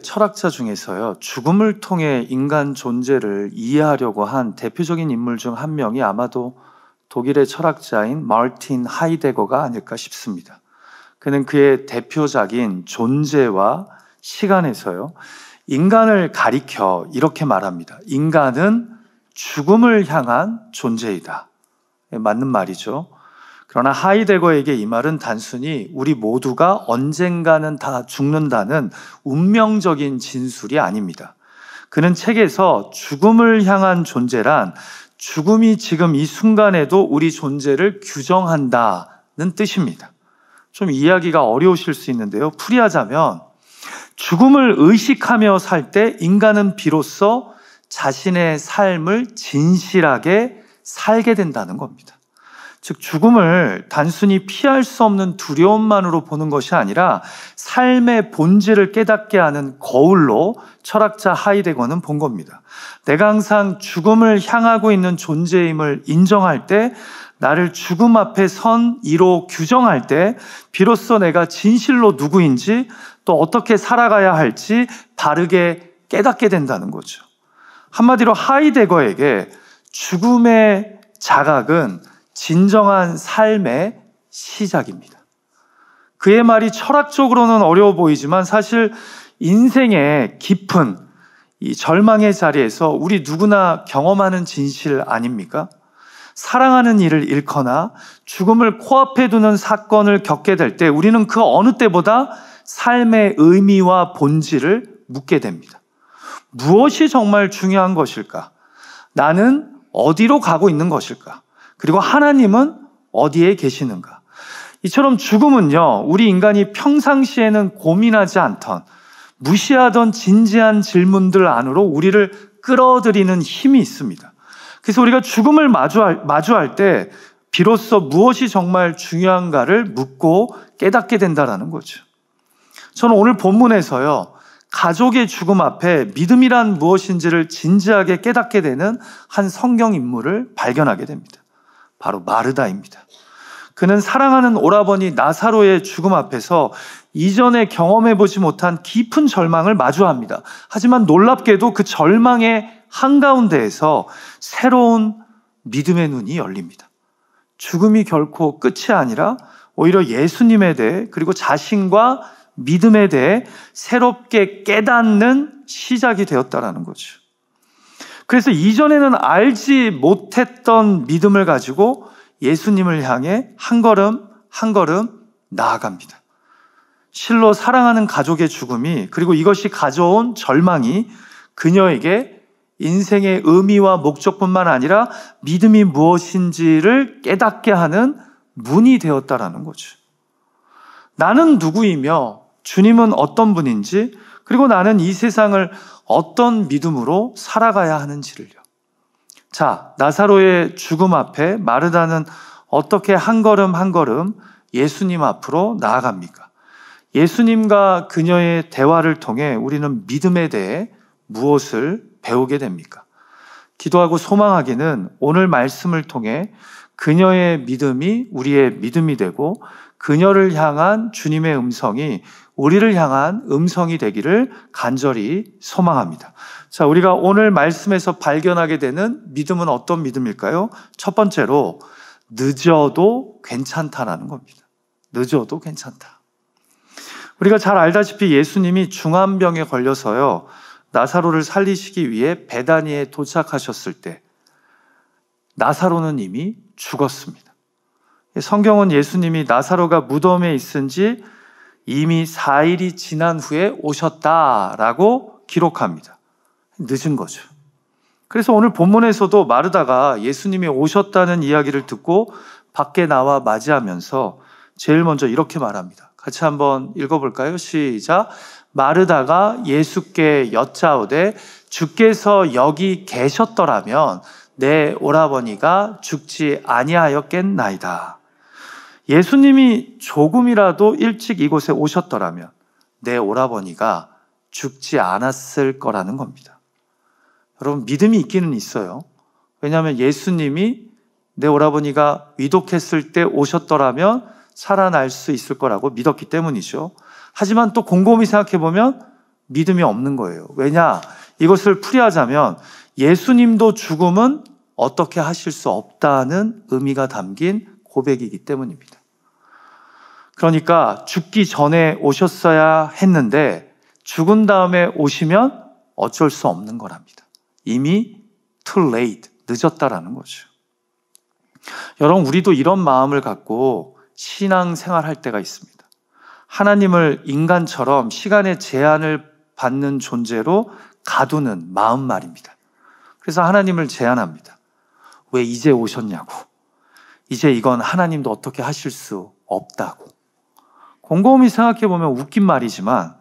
철학자 중에서요, 죽음을 통해 인간 존재를 이해하려고 한 대표적인 인물 중 한 명이 아마도 독일의 철학자인 마르틴 하이데거가 아닐까 싶습니다. 그는 그의 대표작인 존재와 시간에서요, 인간을 가리켜 이렇게 말합니다. 인간은 죽음을 향한 존재이다. 맞는 말이죠. 그러나 하이데거에게 이 말은 단순히 우리 모두가 언젠가는 다 죽는다는 운명적인 진술이 아닙니다. 그는 책에서 죽음을 향한 존재란 죽음이 지금 이 순간에도 우리 존재를 규정한다는 뜻입니다. 좀 이해하기가 어려우실 수 있는데요. 풀이하자면 죽음을 의식하며 살 때 인간은 비로소 자신의 삶을 진실하게 살게 된다는 겁니다. 즉 죽음을 단순히 피할 수 없는 두려움만으로 보는 것이 아니라 삶의 본질을 깨닫게 하는 거울로 철학자 하이데거는 본 겁니다. 내가 항상 죽음을 향하고 있는 존재임을 인정할 때, 나를 죽음 앞에 선 이로 규정할 때 비로소 내가 진실로 누구인지 또 어떻게 살아가야 할지 바르게 깨닫게 된다는 거죠. 한마디로 하이데거에게 죽음의 자각은 진정한 삶의 시작입니다. 그의 말이 철학적으로는 어려워 보이지만 사실 인생의 깊은 이 절망의 자리에서 우리 누구나 경험하는 진실 아닙니까? 사랑하는 이를 잃거나 죽음을 코앞에 두는 사건을 겪게 될 때 우리는 그 어느 때보다 삶의 의미와 본질을 묻게 됩니다. 무엇이 정말 중요한 것일까? 나는 어디로 가고 있는 것일까? 그리고 하나님은 어디에 계시는가? 이처럼 죽음은요, 우리 인간이 평상시에는 고민하지 않던, 무시하던 진지한 질문들 안으로 우리를 끌어들이는 힘이 있습니다. 그래서 우리가 죽음을 마주할 때 비로소 무엇이 정말 중요한가를 묻고 깨닫게 된다는 거죠. 저는 오늘 본문에서요, 가족의 죽음 앞에 믿음이란 무엇인지를 진지하게 깨닫게 되는 한 성경 인물을 발견하게 됩니다. 바로 마르다입니다. 그는 사랑하는 오라버니 나사로의 죽음 앞에서 이전에 경험해보지 못한 깊은 절망을 마주합니다. 하지만 놀랍게도 그 절망의 한가운데에서 새로운 믿음의 눈이 열립니다. 죽음이 결코 끝이 아니라 오히려 예수님에 대해 그리고 자신과 믿음에 대해 새롭게 깨닫는 시작이 되었다는 거죠. 그래서 이전에는 알지 못했던 믿음을 가지고 예수님을 향해 한 걸음 한 걸음 나아갑니다. 실로 사랑하는 가족의 죽음이 그리고 이것이 가져온 절망이 그녀에게 인생의 의미와 목적뿐만 아니라 믿음이 무엇인지를 깨닫게 하는 문이 되었다라는 거죠. 나는 누구이며 주님은 어떤 분인지 그리고 나는 이 세상을 어떤 믿음으로 살아가야 하는지를요. 자, 나사로의 죽음 앞에 마르다는 어떻게 한 걸음 한 걸음 예수님 앞으로 나아갑니까? 예수님과 그녀의 대화를 통해 우리는 믿음에 대해 무엇을 배우게 됩니까? 기도하고 소망하기는 오늘 말씀을 통해 그녀의 믿음이 우리의 믿음이 되고 그녀를 향한 주님의 음성이 우리를 향한 음성이 되기를 간절히 소망합니다. 자, 우리가 오늘 말씀에서 발견하게 되는 믿음은 어떤 믿음일까요? 첫 번째로 늦어도 괜찮다라는 겁니다. 늦어도 괜찮다. 우리가 잘 알다시피 예수님이 중환병에 걸려서요, 나사로를 살리시기 위해 베다니에 도착하셨을 때 나사로는 이미 죽었습니다. 성경은 예수님이 나사로가 무덤에 있은 지 이미 4일이 지난 후에 오셨다라고 기록합니다. 늦은 거죠. 그래서 오늘 본문에서도 마르다가 예수님이 오셨다는 이야기를 듣고 밖에 나와 맞이하면서 제일 먼저 이렇게 말합니다. 같이 한번 읽어볼까요? 시작. 마르다가 예수께 여짜오되 주께서 여기 계셨더라면 내 오라버니가 죽지 아니하였겠나이다. 예수님이 조금이라도 일찍 이곳에 오셨더라면 내 오라버니가 죽지 않았을 거라는 겁니다. 여러분, 믿음이 있기는 있어요. 왜냐하면 예수님이 내 오라버니가 위독했을 때 오셨더라면 살아날 수 있을 거라고 믿었기 때문이죠. 하지만 또 곰곰이 생각해 보면 믿음이 없는 거예요. 왜냐? 이것을 풀이하자면 예수님도 죽음은 어떻게 하실 수 없다는 의미가 담긴 고백이기 때문입니다. 그러니까 죽기 전에 오셨어야 했는데 죽은 다음에 오시면 어쩔 수 없는 거랍니다. 이미 too late, 늦었다라는 거죠. 여러분, 우리도 이런 마음을 갖고 신앙생활 할 때가 있습니다. 하나님을 인간처럼 시간의 제한을 받는 존재로 가두는 마음 말입니다. 그래서 하나님을 제안합니다. 왜 이제 오셨냐고. 이제 이건 하나님도 어떻게 하실 수 없다고. 곰곰이 생각해 보면 웃긴 말이지만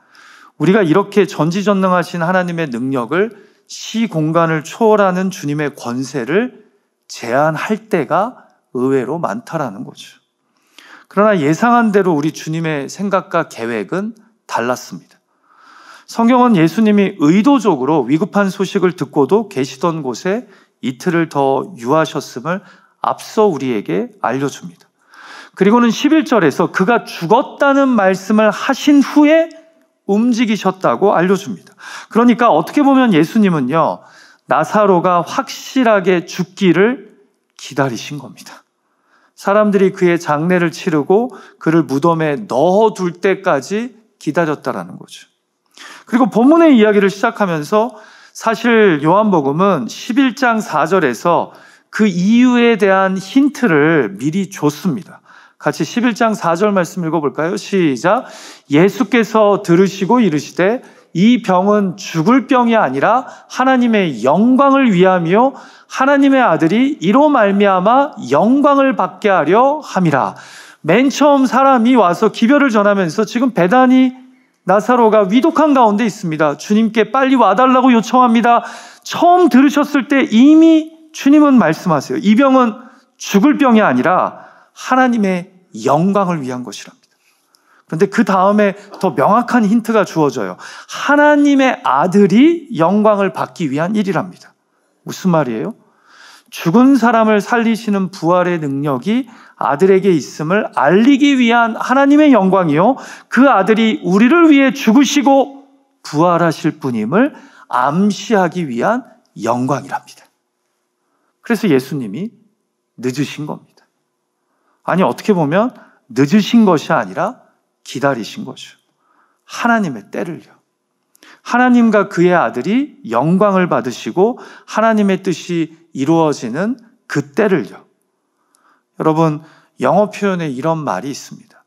우리가 이렇게 전지전능하신 하나님의 능력을 시공간을 초월하는 주님의 권세를 제한할 때가 의외로 많다라는 거죠. 그러나 예상한 대로 우리 주님의 생각과 계획은 달랐습니다. 성경은 예수님이 의도적으로 위급한 소식을 듣고도 계시던 곳에 이틀을 더 유하셨음을 앞서 우리에게 알려줍니다. 그리고는 11절에서 그가 죽었다는 말씀을 하신 후에 움직이셨다고 알려줍니다. 그러니까 어떻게 보면 예수님은요, 나사로가 확실하게 죽기를 기다리신 겁니다. 사람들이 그의 장례를 치르고 그를 무덤에 넣어둘 때까지 기다렸다라는 거죠. 그리고 본문의 이야기를 시작하면서 사실 요한복음은 11장 4절에서 그 이유에 대한 힌트를 미리 줬습니다. 같이 11장 4절 말씀 읽어볼까요? 시작. 예수께서 들으시고 이르시되 이 병은 죽을 병이 아니라 하나님의 영광을 위함이요 하나님의 아들이 이로 말미암아 영광을 받게 하려 함이라. 맨 처음 사람이 와서 기별을 전하면서 지금 베다니 나사로가 위독한 가운데 있습니다. 주님께 빨리 와달라고 요청합니다. 처음 들으셨을 때 이미 주님은 말씀하세요. 이 병은 죽을 병이 아니라 하나님의 영광을 위한 것이랍니다. 그런데 그 다음에 더 명확한 힌트가 주어져요. 하나님의 아들이 영광을 받기 위한 일이랍니다. 무슨 말이에요? 죽은 사람을 살리시는 부활의 능력이 아들에게 있음을 알리기 위한 하나님의 영광이요, 그 아들이 우리를 위해 죽으시고 부활하실 분임을 암시하기 위한 영광이랍니다. 그래서 예수님이 늦으신 겁니다. 아니, 어떻게 보면 늦으신 것이 아니라 기다리신 거죠. 하나님의 때를요. 하나님과 그의 아들이 영광을 받으시고 하나님의 뜻이 이루어지는 그 때를요. 여러분, 영어 표현에 이런 말이 있습니다.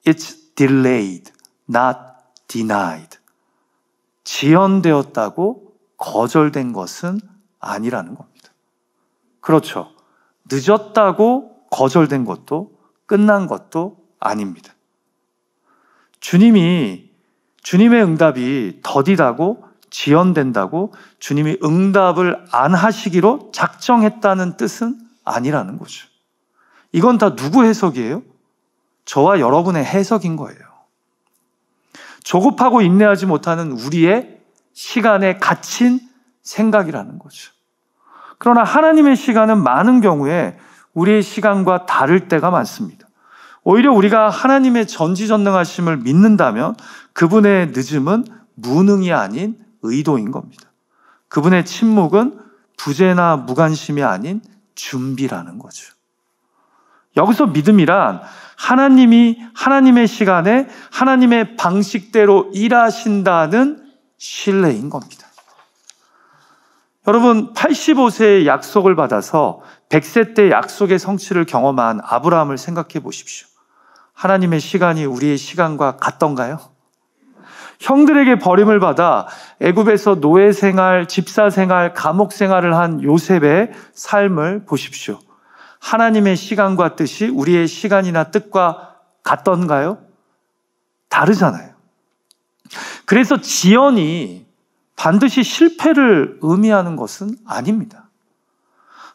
It's delayed, not denied. 지연되었다고 거절된 것은 아니라는 겁니다. 그렇죠. 늦었다고 거절된 것도 끝난 것도 아닙니다. 주님의 응답이 더디다고 지연된다고 주님이 응답을 안 하시기로 작정했다는 뜻은 아니라는 거죠. 이건 다 누구 해석이에요? 저와 여러분의 해석인 거예요. 조급하고 인내하지 못하는 우리의 시간에 갇힌 생각이라는 거죠. 그러나 하나님의 시간은 많은 경우에 우리의 시간과 다를 때가 많습니다. 오히려 우리가 하나님의 전지전능하심을 믿는다면 그분의 늦음은 무능이 아닌 의도인 겁니다. 그분의 침묵은 부재나 무관심이 아닌 준비라는 거죠. 여기서 믿음이란 하나님이 하나님의 시간에 하나님의 방식대로 일하신다는 신뢰인 겁니다. 여러분, 85세의 약속을 받아서 100세 때 약속의 성취를 경험한 아브라함을 생각해 보십시오. 하나님의 시간이 우리의 시간과 같던가요? 형들에게 버림을 받아 애굽에서 노예 생활, 집사 생활, 감옥 생활을 한 요셉의 삶을 보십시오. 하나님의 시간과 뜻이 우리의 시간이나 뜻과 같던가요? 다르잖아요. 그래서 지연이 반드시 실패를 의미하는 것은 아닙니다.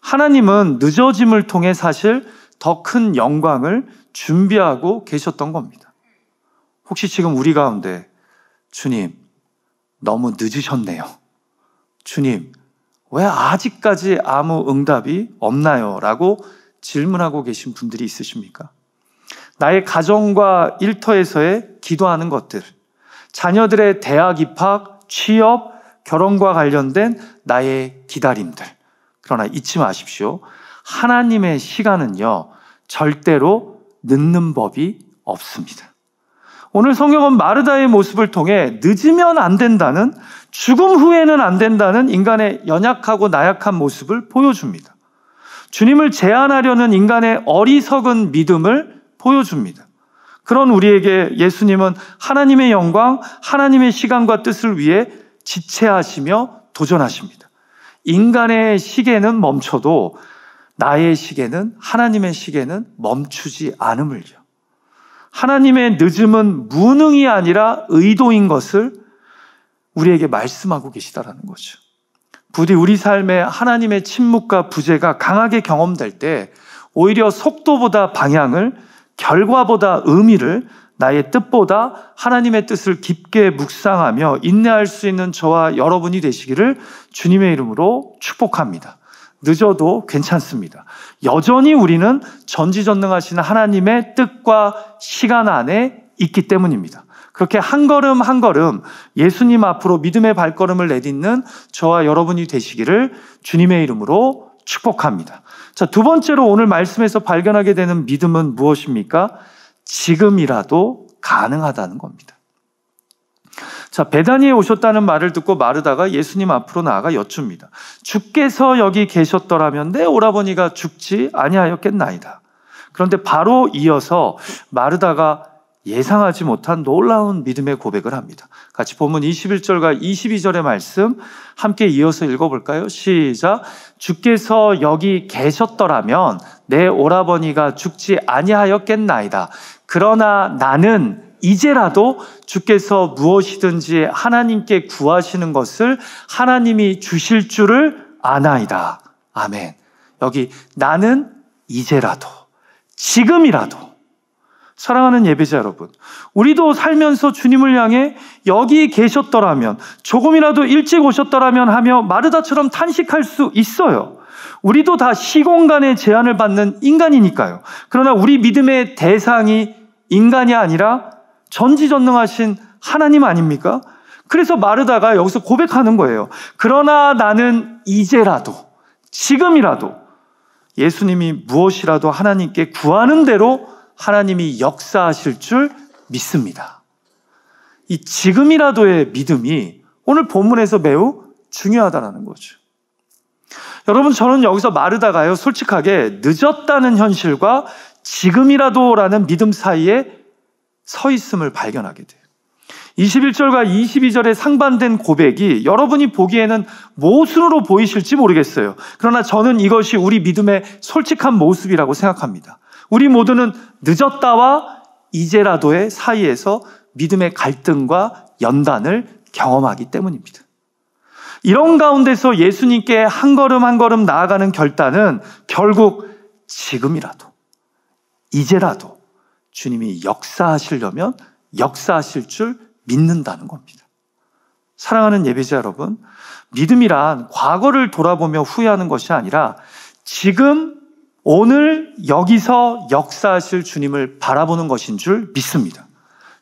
하나님은 늦어짐을 통해 사실 더 큰 영광을 준비하고 계셨던 겁니다. 혹시 지금 우리 가운데 주님, 너무 늦으셨네요. 주님, 왜 아직까지 아무 응답이 없나요? 라고 질문하고 계신 분들이 있으십니까? 나의 가정과 일터에서의 기도하는 것들, 자녀들의 대학 입학, 취업, 결혼과 관련된 나의 기다림들. 그러나 잊지 마십시오. 하나님의 시간은요, 절대로 늦는 법이 없습니다. 오늘 성경은 마르다의 모습을 통해 늦으면 안 된다는, 죽음 후에는 안 된다는 인간의 연약하고 나약한 모습을 보여줍니다. 주님을 제한하려는 인간의 어리석은 믿음을 보여줍니다. 그런 우리에게 예수님은 하나님의 영광, 하나님의 시간과 뜻을 위해 지체하시며 도전하십니다. 인간의 시계는 멈춰도 나의 시계는, 하나님의 시계는 멈추지 않음을요. 하나님의 늦음은 무능이 아니라 의도인 것을 우리에게 말씀하고 계시다라는 거죠. 부디 우리 삶에 하나님의 침묵과 부재가 강하게 경험될 때 오히려 속도보다 방향을, 결과보다 의미를, 나의 뜻보다 하나님의 뜻을 깊게 묵상하며 인내할 수 있는 저와 여러분이 되시기를 주님의 이름으로 축복합니다. 늦어도 괜찮습니다. 여전히 우리는 전지전능하신 하나님의 뜻과 시간 안에 있기 때문입니다. 그렇게 한 걸음 한 걸음 예수님 앞으로 믿음의 발걸음을 내딛는 저와 여러분이 되시기를 주님의 이름으로 축복합니다. 자, 두 번째로 오늘 말씀에서 발견하게 되는 믿음은 무엇입니까? 지금이라도 가능하다는 겁니다. 자, 베다니에 오셨다는 말을 듣고 마르다가 예수님 앞으로 나아가 여쭙니다. 주께서 여기 계셨더라면 내 오라버니가 죽지 아니하였겠나이다. 그런데 바로 이어서 마르다가 예상하지 못한 놀라운 믿음의 고백을 합니다. 같이 본문 21절과 22절의 말씀 함께 이어서 읽어볼까요? 시작. 주께서 여기 계셨더라면 내 오라버니가 죽지 아니하였겠나이다. 그러나 나는 이제라도 주께서 무엇이든지 하나님께 구하시는 것을 하나님이 주실 줄을 아나이다. 아멘. 여기 나는 이제라도, 지금이라도. 사랑하는 예배자 여러분, 우리도 살면서 주님을 향해 여기 계셨더라면, 조금이라도 일찍 오셨더라면 하며 마르다처럼 탄식할 수 있어요. 우리도 다 시공간의 제한을 받는 인간이니까요. 그러나 우리 믿음의 대상이 인간이 아니라 전지전능하신 하나님 아닙니까? 그래서 마르다가 여기서 고백하는 거예요. 그러나 나는 이제라도, 지금이라도 예수님이 무엇이라도 하나님께 구하는 대로 하나님이 역사하실 줄 믿습니다. 이 지금이라도의 믿음이 오늘 본문에서 매우 중요하다는 거죠. 여러분, 저는 여기서 마르다가요, 솔직하게 늦었다는 현실과 지금이라도라는 믿음 사이에 서 있음을 발견하게 돼요. 21절과 22절의 상반된 고백이 여러분이 보기에는 모순으로 보이실지 모르겠어요. 그러나 저는 이것이 우리 믿음의 솔직한 모습이라고 생각합니다. 우리 모두는 늦었다와 이제라도의 사이에서 믿음의 갈등과 연단을 경험하기 때문입니다. 이런 가운데서 예수님께 한 걸음 한 걸음 나아가는 결단은 결국 지금이라도, 이제라도 주님이 역사하시려면 역사하실 줄 믿는다는 겁니다. 사랑하는 예배자 여러분, 믿음이란 과거를 돌아보며 후회하는 것이 아니라 지금, 오늘 여기서 역사하실 주님을 바라보는 것인 줄 믿습니다.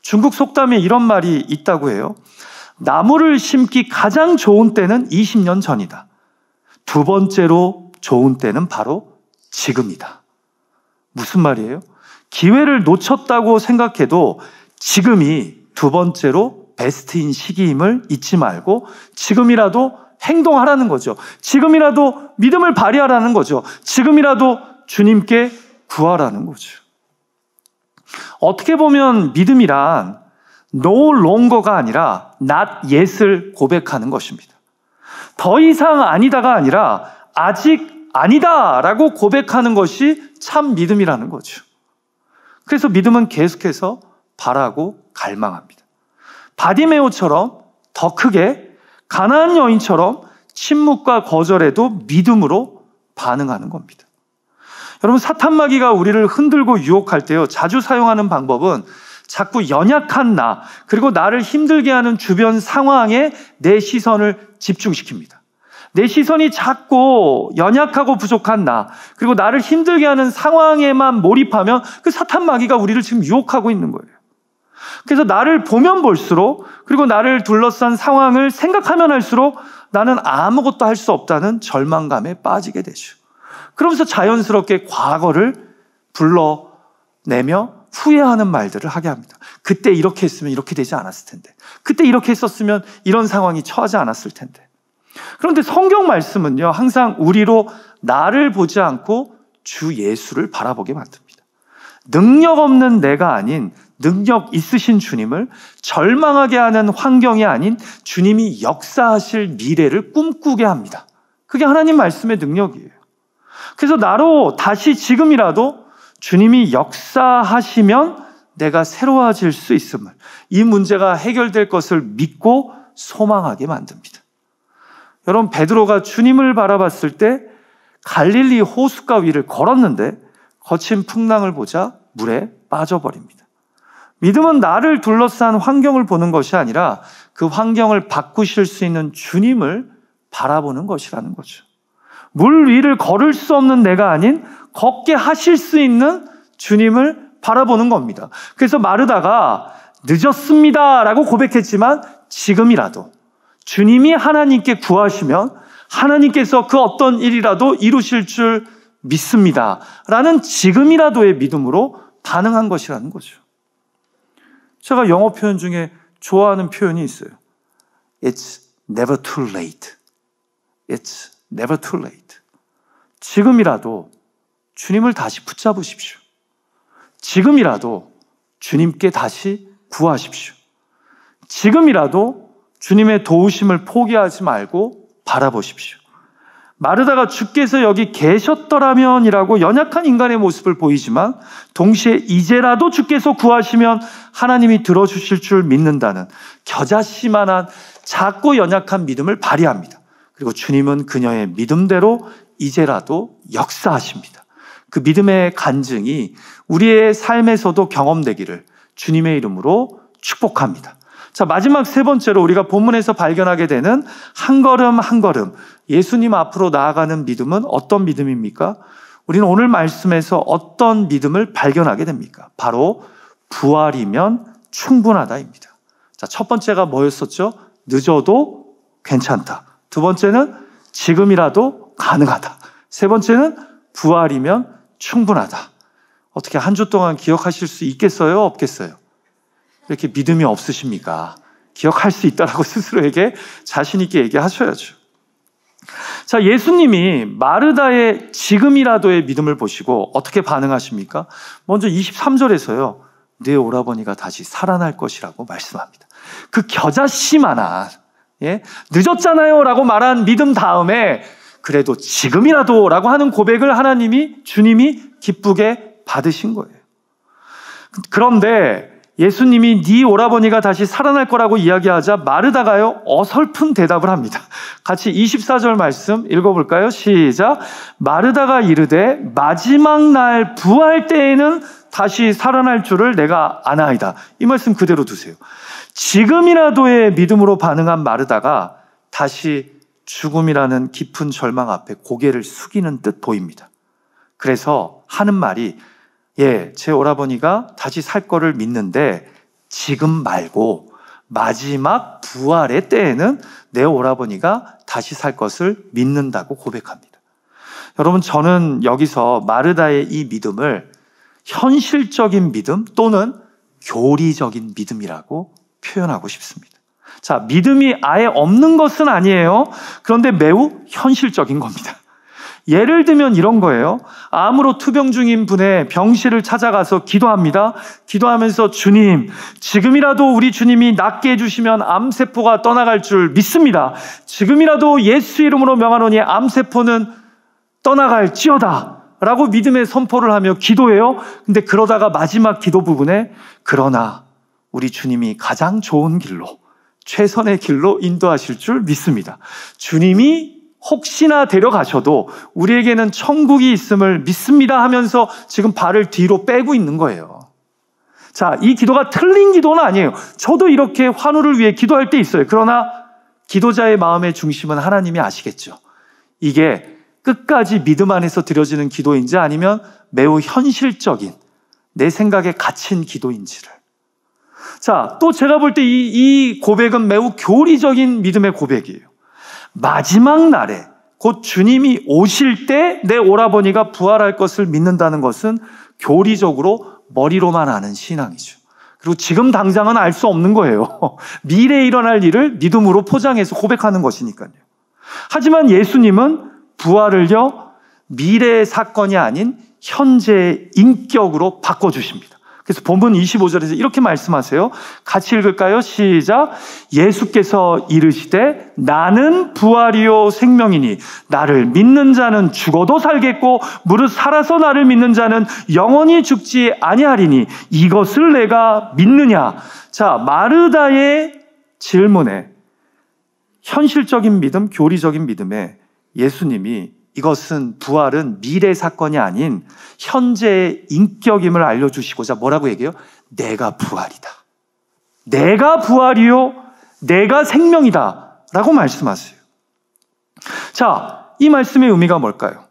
중국 속담에 이런 말이 있다고 해요. 나무를 심기 가장 좋은 때는 20년 전이다. 두 번째로 좋은 때는 바로 지금이다. 무슨 말이에요? 기회를 놓쳤다고 생각해도 지금이 두 번째로 베스트인 시기임을 잊지 말고 지금이라도 행동하라는 거죠. 지금이라도 믿음을 발휘하라는 거죠. 지금이라도 주님께 구하라는 거죠. 어떻게 보면 믿음이란 no longer가 아니라 not yet을 고백하는 것입니다. 더 이상 아니다가 아니라 아직 아니다라고 고백하는 것이 참 믿음이라는 거죠. 그래서 믿음은 계속해서 바라고 갈망합니다. 바디메오처럼 더 크게, 가나안 여인처럼 침묵과 거절에도 믿음으로 반응하는 겁니다. 여러분, 사탄마귀가 우리를 흔들고 유혹할 때요, 자주 사용하는 방법은 자꾸 연약한 나, 그리고 나를 힘들게 하는 주변 상황에 내 시선을 집중시킵니다. 내 시선이 자꾸 연약하고 부족한 나, 그리고 나를 힘들게 하는 상황에만 몰입하면 그 사탄마귀가 우리를 지금 유혹하고 있는 거예요. 그래서 나를 보면 볼수록, 그리고 나를 둘러싼 상황을 생각하면 할수록 나는 아무것도 할 수 없다는 절망감에 빠지게 되죠. 그러면서 자연스럽게 과거를 불러내며 후회하는 말들을 하게 합니다. 그때 이렇게 했으면 이렇게 되지 않았을 텐데, 그때 이렇게 했었으면 이런 상황이 처하지 않았을 텐데. 그런데 성경 말씀은요, 항상 우리로 나를 보지 않고 주 예수를 바라보게 만듭니다. 능력 없는 내가 아닌 능력 있으신 주님을, 절망하게 하는 환경이 아닌 주님이 역사하실 미래를 꿈꾸게 합니다. 그게 하나님 말씀의 능력이에요. 그래서 나로 다시 지금이라도 주님이 역사하시면 내가 새로워질 수 있음을, 이 문제가 해결될 것을 믿고 소망하게 만듭니다. 여러분, 베드로가 주님을 바라봤을 때 갈릴리 호숫가 위를 걸었는데 거친 풍랑을 보자 물에 빠져버립니다. 믿음은 나를 둘러싼 환경을 보는 것이 아니라 그 환경을 바꾸실 수 있는 주님을 바라보는 것이라는 거죠. 물 위를 걸을 수 없는 내가 아닌 걷게 하실 수 있는 주님을 바라보는 겁니다. 그래서 마르다가 늦었습니다 라고 고백했지만 지금이라도 주님이 하나님께 구하시면 하나님께서 그 어떤 일이라도 이루실 줄 믿습니다 라는 지금이라도의 믿음으로 반응한 것이라는 거죠. 제가 영어 표현 중에 좋아하는 표현이 있어요. It's never too late. It's never too late. 지금이라도 주님을 다시 붙잡으십시오. 지금이라도 주님께 다시 구하십시오. 지금이라도 주님의 도우심을 포기하지 말고 바라보십시오. 마르다가 주께서 여기 계셨더라면이라고 연약한 인간의 모습을 보이지만 동시에 이제라도 주께서 구하시면 하나님이 들어주실 줄 믿는다는 겨자씨만한 작고 연약한 믿음을 발휘합니다. 그리고 주님은 그녀의 믿음대로 이제라도 역사하십니다. 그 믿음의 간증이 우리의 삶에서도 경험되기를 주님의 이름으로 축복합니다. 자, 마지막 세 번째로 우리가 본문에서 발견하게 되는 한 걸음 한 걸음 예수님 앞으로 나아가는 믿음은 어떤 믿음입니까? 우리는 오늘 말씀에서 어떤 믿음을 발견하게 됩니까? 바로 부활이면 충분하다입니다. 자, 첫 번째가 뭐였었죠? 늦어도 괜찮다. 두 번째는 지금이라도 가능하다. 세 번째는 부활이면 충분하다. 어떻게 한 주 동안 기억하실 수 있겠어요? 없겠어요? 이렇게 믿음이 없으십니까? 기억할 수 있다라고 스스로에게 자신 있게 얘기하셔야죠. 자, 예수님이 마르다의 지금이라도의 믿음을 보시고 어떻게 반응하십니까? 먼저 23절에서요. 내 오라버니가 다시 살아날 것이라고 말씀합니다. 그 겨자씨만한 늦었잖아요 라고 말한 믿음 다음에 그래도 지금이라도 라고 하는 고백을 주님이 기쁘게 받으신 거예요. 그런데 예수님이 네 오라버니가 다시 살아날 거라고 이야기하자 마르다가요 어설픈 대답을 합니다. 같이 24절 말씀 읽어볼까요? 시작. 마르다가 이르되 마지막 날 부활 때에는 다시 살아날 줄을 내가 아나이다. 이 말씀 그대로 두세요. 지금이라도의 믿음으로 반응한 마르다가 다시 죽음이라는 깊은 절망 앞에 고개를 숙이는 듯 보입니다. 그래서 하는 말이 제 오라버니가 다시 살 거를 믿는데 지금 말고 마지막 부활의 때에는 내 오라버니가 다시 살 것을 믿는다고 고백합니다. 여러분, 저는 여기서 마르다의 이 믿음을 현실적인 믿음 또는 교리적인 믿음이라고 표현하고 싶습니다. 자, 믿음이 아예 없는 것은 아니에요. 그런데 매우 현실적인 겁니다. 예를 들면 이런 거예요. 암으로 투병 중인 분의 병실을 찾아가서 기도합니다. 기도하면서 주님, 지금이라도 우리 주님이 낫게 해주시면 암세포가 떠나갈 줄 믿습니다. 지금이라도 예수 이름으로 명하노니 암세포는 떠나갈지어다 라고 믿음의 선포를 하며 기도해요. 근데 그러다가 마지막 기도 부분에 그러나 우리 주님이 가장 좋은 길로, 최선의 길로 인도하실 줄 믿습니다. 주님이 혹시나 데려가셔도 우리에게는 천국이 있음을 믿습니다 하면서 지금 발을 뒤로 빼고 있는 거예요. 자, 이 기도가 틀린 기도는 아니에요. 저도 이렇게 환우를 위해 기도할 때 있어요. 그러나 기도자의 마음의 중심은 하나님이 아시겠죠. 이게 끝까지 믿음 안에서 드려지는 기도인지 아니면 매우 현실적인 내 생각에 갇힌 기도인지를. 자, 또 제가 볼 때 이 고백은 매우 교리적인 믿음의 고백이에요. 마지막 날에 곧 주님이 오실 때 내 오라버니가 부활할 것을 믿는다는 것은 교리적으로 머리로만 아는 신앙이죠. 그리고 지금 당장은 알 수 없는 거예요. 미래에 일어날 일을 믿음으로 포장해서 고백하는 것이니까요. 하지만 예수님은 부활을요, 미래의 사건이 아닌 현재의 인격으로 바꿔주십니다. 그래서 본문 25절에서 이렇게 말씀하세요. 같이 읽을까요? 시작. 예수께서 이르시되 나는 부활이요 생명이니 나를 믿는 자는 죽어도 살겠고 무릇 살아서 나를 믿는 자는 영원히 죽지 아니하리니 이것을 내가 믿느냐. 자, 마르다의 질문에 현실적인 믿음, 교리적인 믿음에 예수님이 이것은 부활은 미래 사건이 아닌 현재의 인격임을 알려주시고자 뭐라고 얘기해요? 내가 부활이다. 내가 부활이요. 내가 생명이다. 라고 말씀하세요. 자, 이 말씀의 의미가 뭘까요?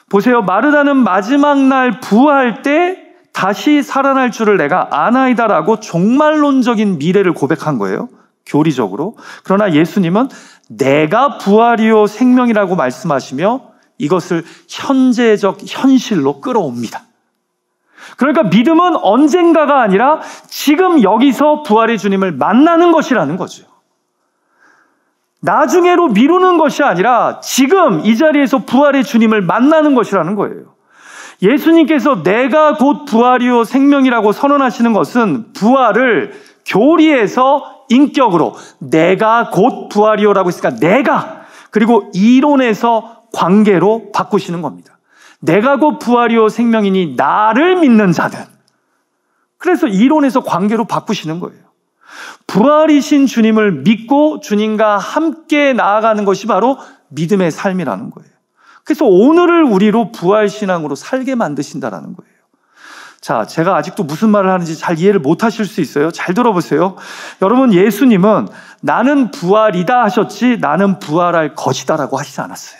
보세요. 마르다는 마지막 날 부활 때 다시 살아날 줄을 내가 아나이다 라고 종말론적인 미래를 고백한 거예요. 교리적으로. 그러나 예수님은 내가 부활이요 생명이라고 말씀하시며 이것을 현재적 현실로 끌어옵니다. 그러니까 믿음은 언젠가가 아니라 지금 여기서 부활의 주님을 만나는 것이라는 거죠. 나중에로 미루는 것이 아니라 지금 이 자리에서 부활의 주님을 만나는 것이라는 거예요. 예수님께서 내가 곧 부활이요 생명이라고 선언하시는 것은 부활을 교리에서 인격으로 내가 곧 부활이요라고 했으니까 내가, 그리고 이론에서 관계로 바꾸시는 겁니다. 내가 곧 부활이요 생명이니 나를 믿는 자는. 그래서 이론에서 관계로 바꾸시는 거예요. 부활이신 주님을 믿고 주님과 함께 나아가는 것이 바로 믿음의 삶이라는 거예요. 그래서 오늘을 우리로 부활신앙으로 살게 만드신다라는 거예요. 자, 제가 아직도 무슨 말을 하는지 잘 이해를 못 하실 수 있어요. 잘 들어보세요. 여러분, 예수님은 나는 부활이다 하셨지 나는 부활할 것이다라고 하시지 않았어요.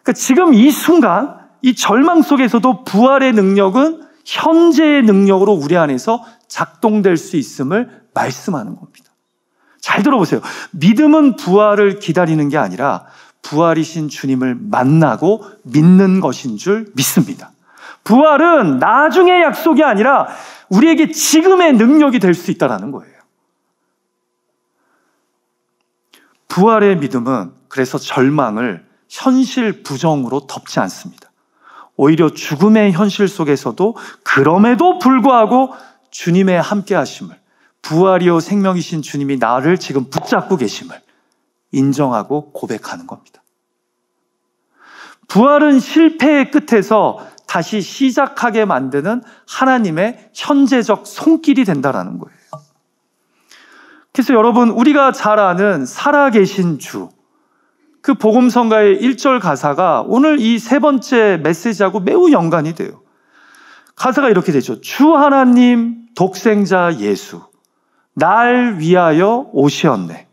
그러니까 지금 이 순간, 이 절망 속에서도 부활의 능력은 현재의 능력으로 우리 안에서 작동될 수 있음을 말씀하는 겁니다. 잘 들어보세요. 믿음은 부활을 기다리는 게 아니라 부활이신 주님을 만나고 믿는 것인 줄 믿습니다. 부활은 나중의 약속이 아니라 우리에게 지금의 능력이 될 수 있다는 거예요. 부활의 믿음은 그래서 절망을 현실 부정으로 덮지 않습니다. 오히려 죽음의 현실 속에서도 그럼에도 불구하고 주님의 함께 하심을, 부활이요 생명이신 주님이 나를 지금 붙잡고 계심을 인정하고 고백하는 겁니다. 부활은 실패의 끝에서 다시 시작하게 만드는 하나님의 현재적 손길이 된다는 거예요. 그래서 여러분, 우리가 잘 아는 살아계신 주, 그 복음성가의 1절 가사가 오늘 이 세 번째 메시지하고 매우 연관이 돼요. 가사가 이렇게 되죠. 주 하나님 독생자 예수 날 위하여 오시었네.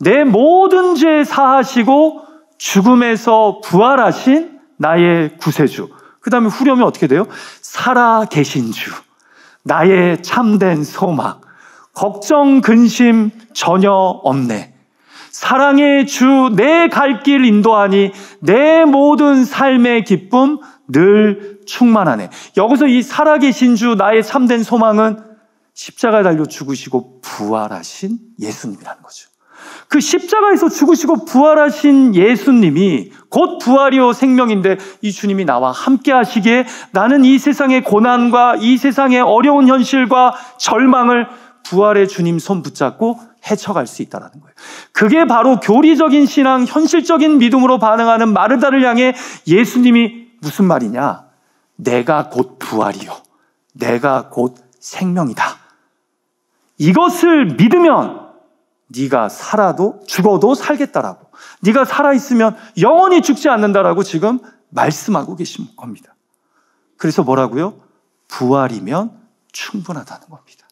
내 모든 죄 사하시고 죽음에서 부활하신 나의 구세주. 그 다음에 후렴이 어떻게 돼요? 살아계신 주 나의 참된 소망 걱정 근심 전혀 없네. 사랑의 주 내 갈 길 인도하니 내 모든 삶의 기쁨 늘 충만하네. 여기서 이 살아계신 주 나의 참된 소망은 십자가에 달려 죽으시고 부활하신 예수님이라는 거죠. 그 십자가에서 죽으시고 부활하신 예수님이 곧 부활이요 생명인데 이 주님이 나와 함께 하시기에 나는 이 세상의 고난과 이 세상의 어려운 현실과 절망을 부활의 주님 손 붙잡고 헤쳐갈 수 있다는 거예요. 그게 바로 교리적인 신앙, 현실적인 믿음으로 반응하는 마르다를 향해 예수님이 무슨 말이냐? 내가 곧 부활이요. 내가 곧 생명이다. 이것을 믿으면 네가 살아도 죽어도 살겠다라고, 네가 살아있으면 영원히 죽지 않는다라고 지금 말씀하고 계신 겁니다. 그래서 뭐라고요? 부활이면 충분하다는 겁니다.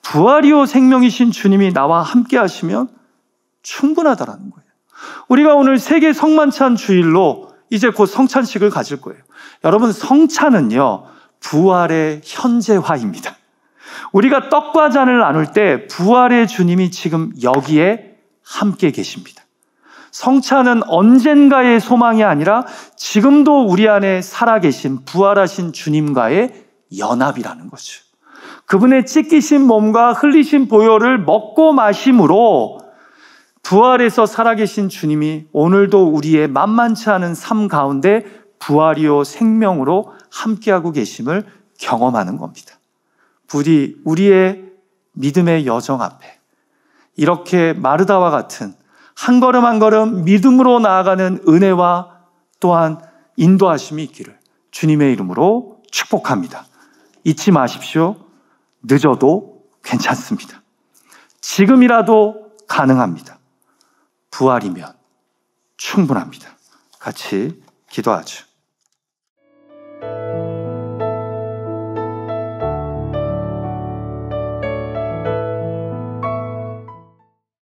부활이요 생명이신 주님이 나와 함께 하시면 충분하다라는 거예요. 우리가 오늘 세계 성만찬 주일로 이제 곧 성찬식을 가질 거예요. 여러분, 성찬은요 부활의 현재화입니다. 우리가 떡과 잔을 나눌 때 부활의 주님이 지금 여기에 함께 계십니다. 성찬은 언젠가의 소망이 아니라 지금도 우리 안에 살아계신 부활하신 주님과의 연합이라는 거죠. 그분의 찢기신 몸과 흘리신 보혈을 먹고 마심으로 부활에서 살아계신 주님이 오늘도 우리의 만만치 않은 삶 가운데 부활이요 생명으로 함께하고 계심을 경험하는 겁니다. 부디 우리의 믿음의 여정 앞에 이렇게 마르다와 같은 한 걸음 한 걸음 믿음으로 나아가는 은혜와 또한 인도하심이 있기를 주님의 이름으로 축복합니다. 잊지 마십시오. 늦어도 괜찮습니다. 지금이라도 가능합니다. 부활이면 충분합니다. 같이 기도하죠.